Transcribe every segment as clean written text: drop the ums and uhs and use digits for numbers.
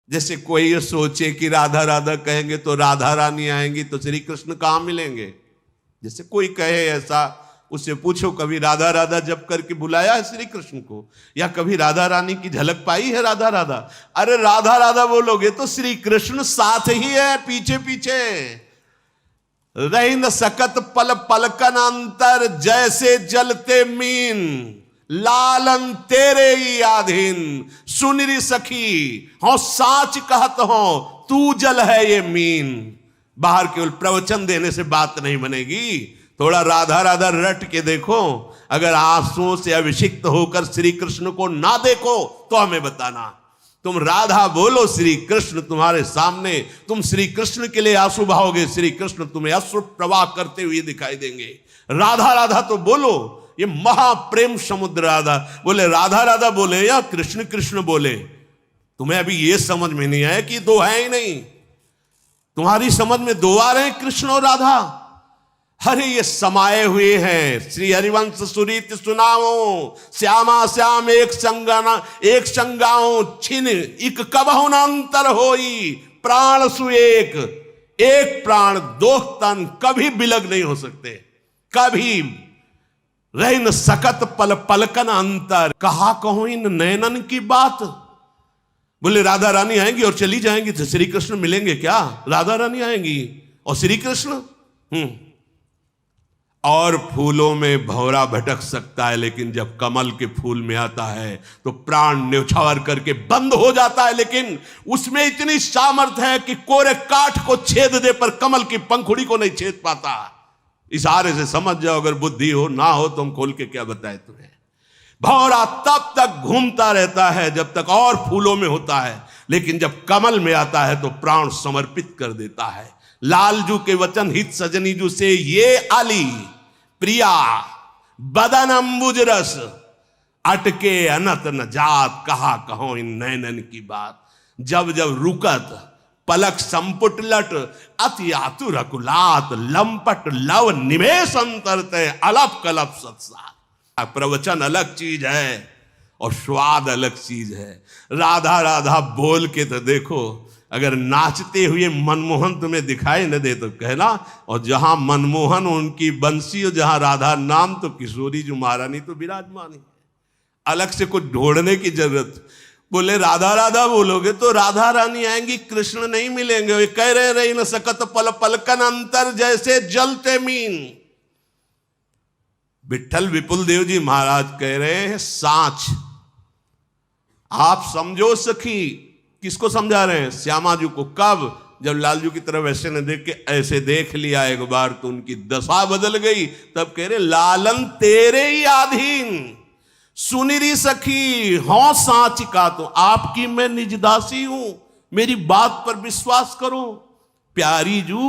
जैसे कोई ये सोचे कि राधा राधा कहेंगे तो राधा रानी आएंगी तो श्री कृष्ण कहां मिलेंगे। जैसे कोई कहे ऐसा, उससे पूछो कभी राधा राधा जप करके बुलाया है श्री कृष्ण को, या कभी राधा रानी की झलक पाई है राधा राधा। अरे राधा राधा बोलोगे तो श्री कृष्ण साथ ही है, पीछे पीछे। रही न सकत पल पलकन अंतर, जैसे जलते मीन लालन तेरे ही आधीन। सुनरी सखी हो साच कहत हो, तू जल है ये मीन। बाहर केवल प्रवचन देने से बात नहीं बनेगी, थोड़ा राधा राधा रट के देखो। अगर आंसुओं से अभिषिक्त होकर श्री कृष्ण को ना देखो तो हमें बताना। तुम राधा बोलो, श्री कृष्ण तुम्हारे सामने, तुम श्री कृष्ण के लिए आंसू बहाओगे, श्री कृष्ण तुम्हें अश्रु प्रवाह करते हुए दिखाई देंगे। राधा राधा तो बोलो, ये महाप्रेम समुद्र राधा बोले, राधा राधा बोले या कृष्ण कृष्ण बोले। तुम्हें अभी ये समझ में नहीं आया कि दो है ही नहीं, तुम्हारी समझ में दो आ रहे हैं कृष्ण और राधा। अरे ये समाये हुए हैं। श्री हरिवंश सुरीत सुनाओ, श्यामा श्याम एक संगाना एक संगाओ, छिन इक कबहु न अंतर होई। प्राण सु एक प्राण दो तन, कभी बिलग नहीं हो सकते, कभी रह न सकत पल पलकन अंतर। कहा कहो इन नयनन की बात। बोले राधा रानी आएंगी और चली जाएंगी तो श्री कृष्ण मिलेंगे क्या? राधा रानी आएंगी और श्री कृष्ण। और फूलों में भंवरा भटक सकता है, लेकिन जब कमल के फूल में आता है तो प्राण न्यौछावर करके बंद हो जाता है। लेकिन उसमें इतनी सामर्थ्य है कि कोरे काठ को छेद दे पर कमल की पंखुड़ी को नहीं छेद पाता। इशारे से समझ जाओ, अगर बुद्धि हो ना हो तो हम खोल के क्या बताए तुम्हें। भंवरा तब तक घूमता रहता है जब तक और फूलों में होता है, लेकिन जब कमल में आता है तो प्राण समर्पित कर देता है। लालजू के वचन हित सजनी जू से ये आली प्रिया बदन अंबुज रस, अटके अनत न जात। कहा कहो इन नैनन की बात। जब जब रुकत पलक संपुट लट, अति आतुर अकुलात। लंपट लव निमेश अंतरते, अलप कलप सत्सा। प्रवचन अलग चीज है और स्वाद अलग चीज है। राधा राधा बोल के तो देखो, अगर नाचते हुए मनमोहन तुम्हें दिखाई न दे तो कहना। और जहां मनमोहन उनकी बंसी और जहां राधा नाम, तो किशोरी जो महारानी तो विराजमान है, अलग से कुछ ढूंढने की जरूरत। बोले राधा राधा बोलोगे तो राधा रानी आएंगी, कृष्ण नहीं मिलेंगे। वे कह रहे न सकत पल पलकन अंतर, जैसे जलते मीन। विठल विपुल देव जी महाराज कह रहे हैं सांच। आप समझो सखी, किसको समझा रहे हैं? श्यामा जी को। कब? जब लालजू की तरफ ऐसे न देख के ऐसे देख लिया एक बार तो उनकी दशा बदल गई। तब कह रहे लालन तेरे ही आधीन। सुनिरी सखी हो सांच का, तो आपकी मैं निजदासी हूं, मेरी बात पर विश्वास करो। प्यारी जू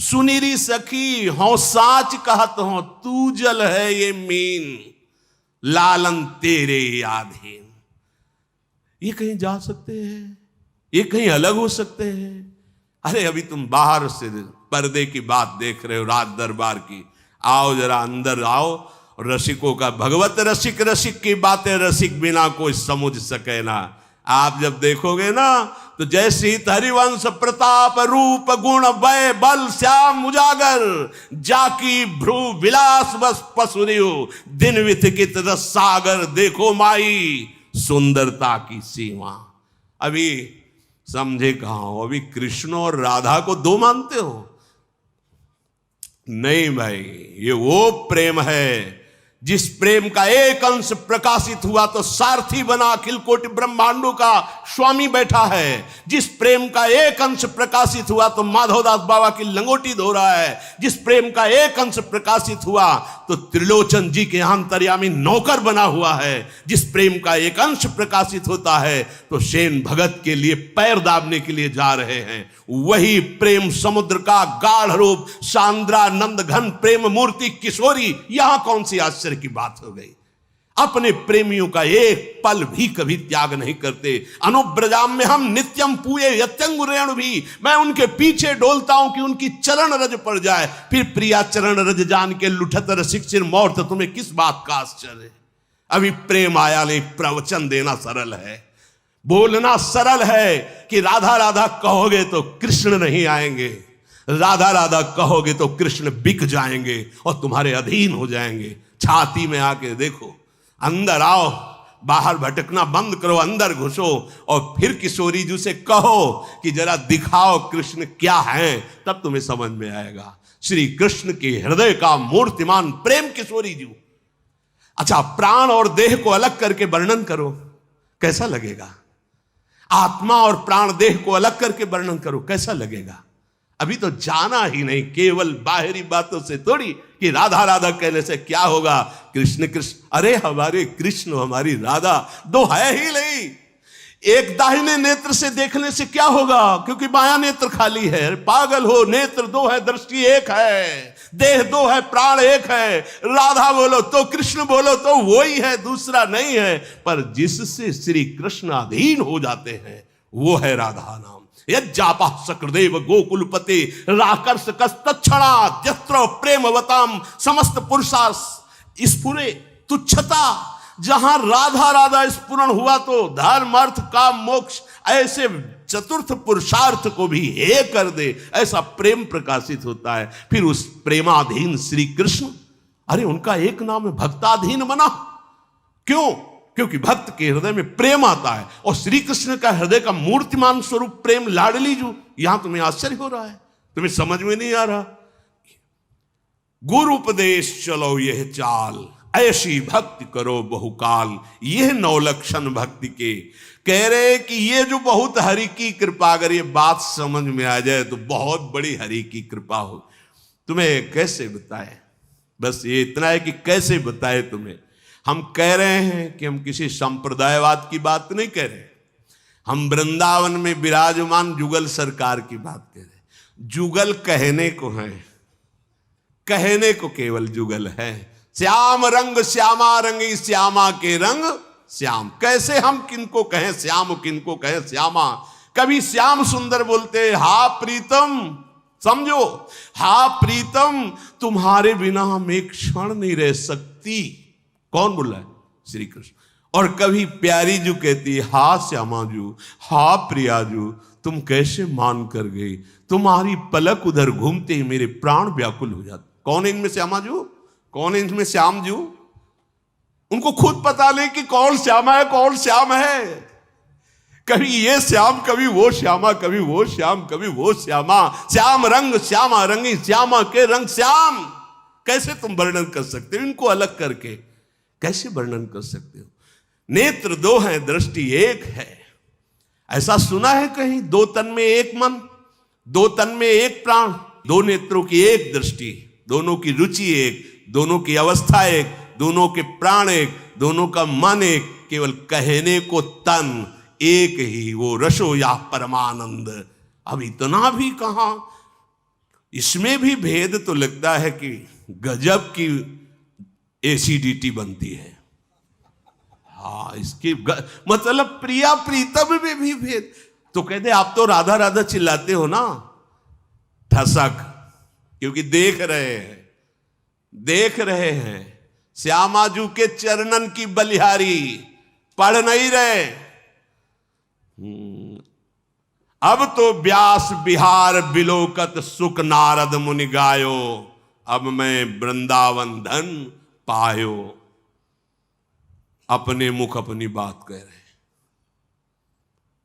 सुनिरी सखी हो साच कहत हो, तू जल है ये मीन। लालन तेरे आधीन। ये कहीं जा सकते हैं, ये कहीं अलग हो सकते हैं। अरे अभी तुम बाहर से पर्दे की बात देख रहे हो, राज दरबार की। आओ जरा अंदर आओ। रसिकों का भगवत रसिक, रसिक की बातें रसिक बिना कोई समझ सके ना। आप जब देखोगे ना तो जैसी हरिवंश प्रताप रूप गुण वय बल श्याम उजागर, जाकी भ्रू विलास बस पसुरियो, दिन विथिकित रस सागर। देखो माई सुंदरता की सीमा। अभी समझे कहां हो? अभी कृष्ण और राधा को दो मानते हो? नहीं भाई, ये वो प्रेम है जिस प्रेम का एक अंश प्रकाशित हुआ तो सारथी बना अखिल कोटि ब्रह्मांडों का स्वामी बैठा है। जिस प्रेम का एक अंश प्रकाशित हुआ तो माधवदास बाबा की लंगोटी धो रहा है। जिस प्रेम का एक अंश प्रकाशित हुआ तो त्रिलोचन जी के अंतर्यामी नौकर बना हुआ है। जिस प्रेम का एक अंश प्रकाशित होता है तो सेन भगत के लिए पैर दाबने के लिए जा रहे हैं। वही प्रेम समुद्र का गाढ़ रूप सांद्रानंद घन प्रेम मूर्ति किशोरी, यहां कौन सी आश्चर्य की बात हो गई। अपने प्रेमियों का एक पल भी कभी त्याग नहीं करते। अनुब्रजाम में हम नित्यम पूये यत्यंगुरेण भी, मैं उनके पीछे डोलता हूं कि उनकी चरण रज पड़ जाए। फिर प्रिया चरण रज जान के लुठत रसिक सिर मोर, तो तुम्हें किस बात का आश्चर्य? अभी प्रेम आया नहीं, प्रवचन देना सरल है। बोलना सरल है कि राधा राधा कहोगे तो कृष्ण नहीं आएंगे, राधा राधा कहोगे तो कृष्ण बिक जाएंगे और तुम्हारे अधीन हो जाएंगे। छाती में आके देखो, अंदर आओ, बाहर भटकना बंद करो, अंदर घुसो और फिर किशोरी जी से कहो कि जरा दिखाओ कृष्ण क्या है, तब तुम्हें समझ में आएगा। श्री कृष्ण के हृदय का मूर्तिमान प्रेम किशोरी जी। अच्छा, प्राण और देह को अलग करके वर्णन करो, कैसा लगेगा? आत्मा और प्राण देह को अलग करके वर्णन करो, कैसा लगेगा? अभी तो जाना ही नहीं, केवल बाहरी बातों से थोड़ी कि राधा राधा कहने से क्या होगा। कृष्ण कृष्ण, अरे हमारे कृष्ण हमारी राधा दो है ही नहीं। एक दाहिने नेत्र से देखने से क्या होगा, क्योंकि बायां नेत्र खाली है। पागल हो, नेत्र दो है, दृष्टि एक है, देह दो है, प्राण एक है। राधा बोलो तो कृष्ण बोलो तो वो ही है, दूसरा नहीं है। पर जिससे श्री कृष्ण अधीन हो जाते हैं वो है राधा नाम। यज्जापा सकृदेव गोकुलपते राकर्ष कस्तक्षणा जस्त्र प्रेमवताम समस्त पुरुषा स्फुरे तुच्छता। जहां राधा राधा स्फुरण हुआ तो धर्म अर्थ काम मोक्ष ऐसे चतुर्थ पुरुषार्थ को भी हे कर दे, ऐसा प्रेम प्रकाशित होता है। फिर उस प्रेमाधीन श्री कृष्ण, अरे उनका एक नाम है भक्ताधीन बना। क्यों? क्योंकि भक्त के हृदय में प्रेम आता है और श्री कृष्ण का हृदय का मूर्तिमान स्वरूप प्रेम लाडली जू। यहां तुम्हें आश्चर्य हो रहा है, तुम्हें समझ में नहीं आ रहा। गुरु उपदेश चलो यह चाल, ऐसी भक्ति करो बहुकाल। यह 9 लक्षण भक्ति के कह रहे कि ये जो बहुत हरि की कृपा, अगर ये बात समझ में आ जाए तो बहुत बड़ी हरि की कृपा हो। तुम्हें कैसे बताए, बस ये इतना है कि कैसे बताए तुम्हें। हम कह रहे हैं कि हम किसी संप्रदायवाद की बात नहीं कह रहे, हम वृंदावन में विराजमान जुगल सरकार की बात कह रहे। जुगल कहने को है, कहने को केवल जुगल है। श्याम रंग श्यामा रंगी, श्यामा के रंग श्याम। कैसे हम किनको कहें श्याम, किनको कहें श्यामा? कभी श्याम सुंदर बोलते, हा प्रीतम, समझो, हा प्रीतम तुम्हारे बिना हम एक क्षण नहीं रह सकती। कौन बोल रहा है? श्री कृष्ण। और कभी प्यारी जू कहती है, हा श्यामा जू, हा प्रिया जू, तुम कैसे मान कर गई, तुम्हारी पलक उधर घूमते ही मेरे प्राण व्याकुल हो जाते। कौन है इनमें श्यामा जू, कौन है इनमें श्याम जू? उनको खुद पता नहीं कि कौन श्यामा है कौन श्याम है। कभी ये श्याम, कभी वो श्यामा, कभी वो श्याम, कभी वो श्यामा। श्याम रंग श्यामा रंगी, श्यामा के रंग श्याम। कैसे तुम वर्णन कर सकते हो इनको अलग करके? कैसे वर्णन कर सकते हो? नेत्र 2 हैं, दृष्टि एक है। ऐसा सुना है कहीं? 2 तन में एक मन, 2 तन में एक प्राण, 2 नेत्रों की एक दृष्टि, दोनों की रुचि एक, दोनों की अवस्था एक, दोनों के प्राण एक, दोनों का मन एक। केवल कहने को तन एक ही, वो रसो या परमानंद। अब इतना भी कहां, इसमें भी भेद तो लगता है कि गजब की एसिडिटी बनती है। हाँ, इसकी मतलब प्रिया प्रीतम में भी भेद। तो कहते आप तो राधा राधा चिल्लाते हो ना, ठसक, क्योंकि देख रहे हैं, देख रहे हैं श्यामाजू के चरणन की बलिहारी, पढ़ नहीं रहे। अब तो व्यास बिहार बिलोकत सुख नारद मुनि गायो, अब मैं वृंदावन धन पायो। अपने मुख अपनी बात कह रहे हैं।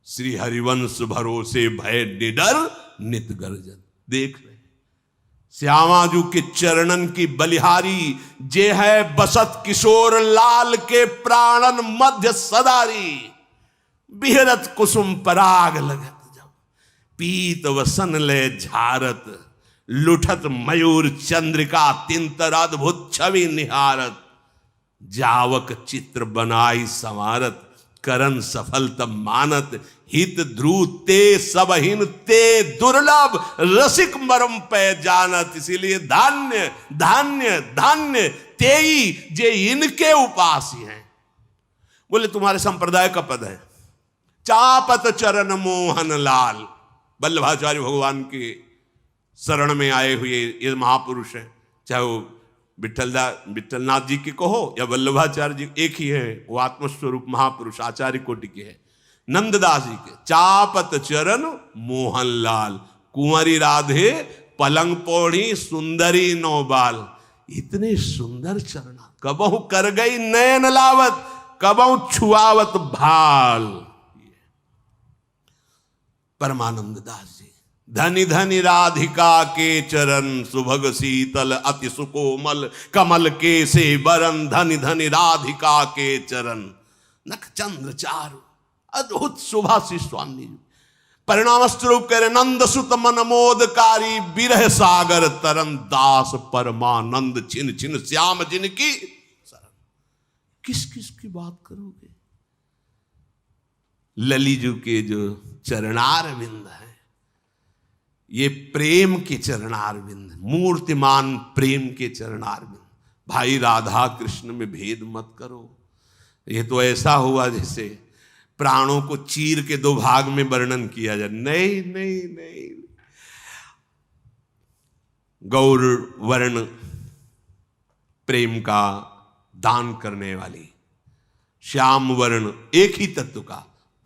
श्री हरिवंश भरोसे भय निडर नित गर्जन। देख रहे श्यामाजू के चरणन की बलिहारी, जे है बसत किशोर लाल के प्राणन मध्य सदारी। बिहरत कुसुम पराग लगत जब, पीत वसन ले झारत। लुठत मयूर चंद्रिका तिंतर अद्भुत छवि निहारत। जावक चित्र बनाई संवारत, करन सफल तब मानत। हित ध्रुव ते सबहीन ते दुर्लभ, रसिक मरम पे जानत। इसीलिए धान्य धान्य धान्य तेई जे इनके उपासी हैं। बोले तुम्हारे संप्रदाय का पद है, चापत चरण मोहन लाल। वल्लभाचार्य भगवान के शरण में आए हुए ये महापुरुष हैं, चाहे वो विठलनाथ जी की कहो या वल्लभाचार्य जी, एक ही है। वो आत्मस्वरूप महापुरुष आचार्य कोटि के हैं। नंददास जी के चापत चरण मोहनलाल, कुंवरी राधे पलंग पौड़ी सुंदरी नौबाल। इतने सुंदर चरण, कबहू कर गई नयन लावत, कबहू छुआवत भाल। परमानंद दास जी, धनी धनी राधिका के चरण, सुभग शीतल अति सुकोमल, कमल के से बरन, धनी धनी राधिका के चरण, नख चंद्र चारु अद्भुत शोभा श्री स्वामी जी। परिणाम स्वरूप कह रहे नंद सुत मन मोदकारी, बिरह सागर तरन, दास परमानंद छिन छिन श्याम जिनकी शरण। किस किस की बात करोगे? ललिजू के जो चरणार बिंद है, ये प्रेम के चरणार बिंद, मूर्तिमान प्रेम के चरणार बिंद। भाई राधा कृष्ण में भेद मत करो। ये तो ऐसा हुआ जैसे प्राणों को चीर के दो भाग में वर्णन किया जाए। नहीं नहीं नहीं, गौर वर्ण प्रेम का दान करने वाली, श्याम वर्ण एक ही तत्व का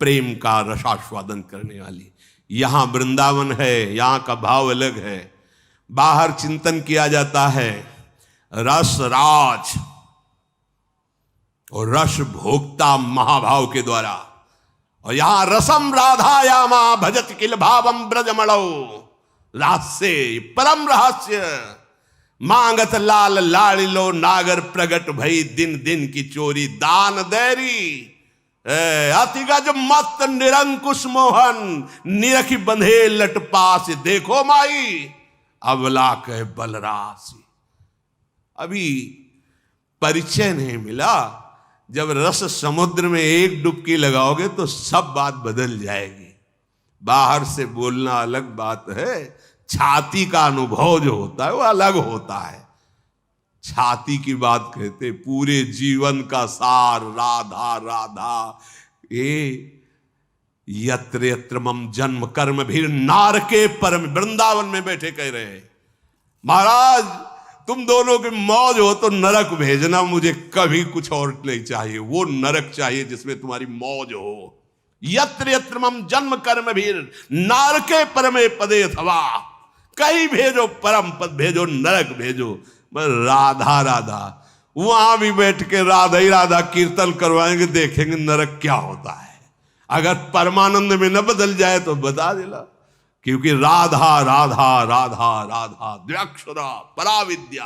प्रेम का रसास्वादन करने वाली। यहां वृंदावन है, यहां का भाव अलग है। बाहर चिंतन किया जाता है रस राज और रस भोक्ता महाभाव के द्वारा, और यहां रसम राधायामा भजत किल भावम ब्रजमणौ। रहस्य, परम रहस्य। मांगत लाल लाड़िलो नागर प्रगट भई, दिन दिन की चोरी दान देरी। अतिगज मत निरंकुश मोहन, निरखी बंधे लट पास, देखो माई अबला कह बलरासी। अभी परिचय नहीं मिला, जब रस समुद्र में एक डुबकी लगाओगे तो सब बात बदल जाएगी। बाहर से बोलना अलग बात है, छाती का अनुभव जो होता है वो अलग होता है। छाती की बात कहते, पूरे जीवन का सार राधा राधा। यत्र यत्र मम जन्म कर्म भी नार के परम, वृंदावन में बैठे कह रहे हैं महाराज तुम दोनों की मौज हो तो नरक भेजना, मुझे कभी कुछ और नहीं चाहिए। वो नरक चाहिए जिसमें तुम्हारी मौज हो। यत्र यत्र मम जन्म कर्म भी नार के परमे पदे अथवा, कहीं भेजो परम पद भेजो, नरक भेजो, बस राधा राधा। वहां भी बैठ के राधा ही राधा कीर्तन करवाएंगे, देखेंगे नरक क्या होता है। अगर परमानंद में न बदल जाए तो बता देला, क्योंकि राधा राधा राधा राधा द्व्यक्षरा पराविद्या।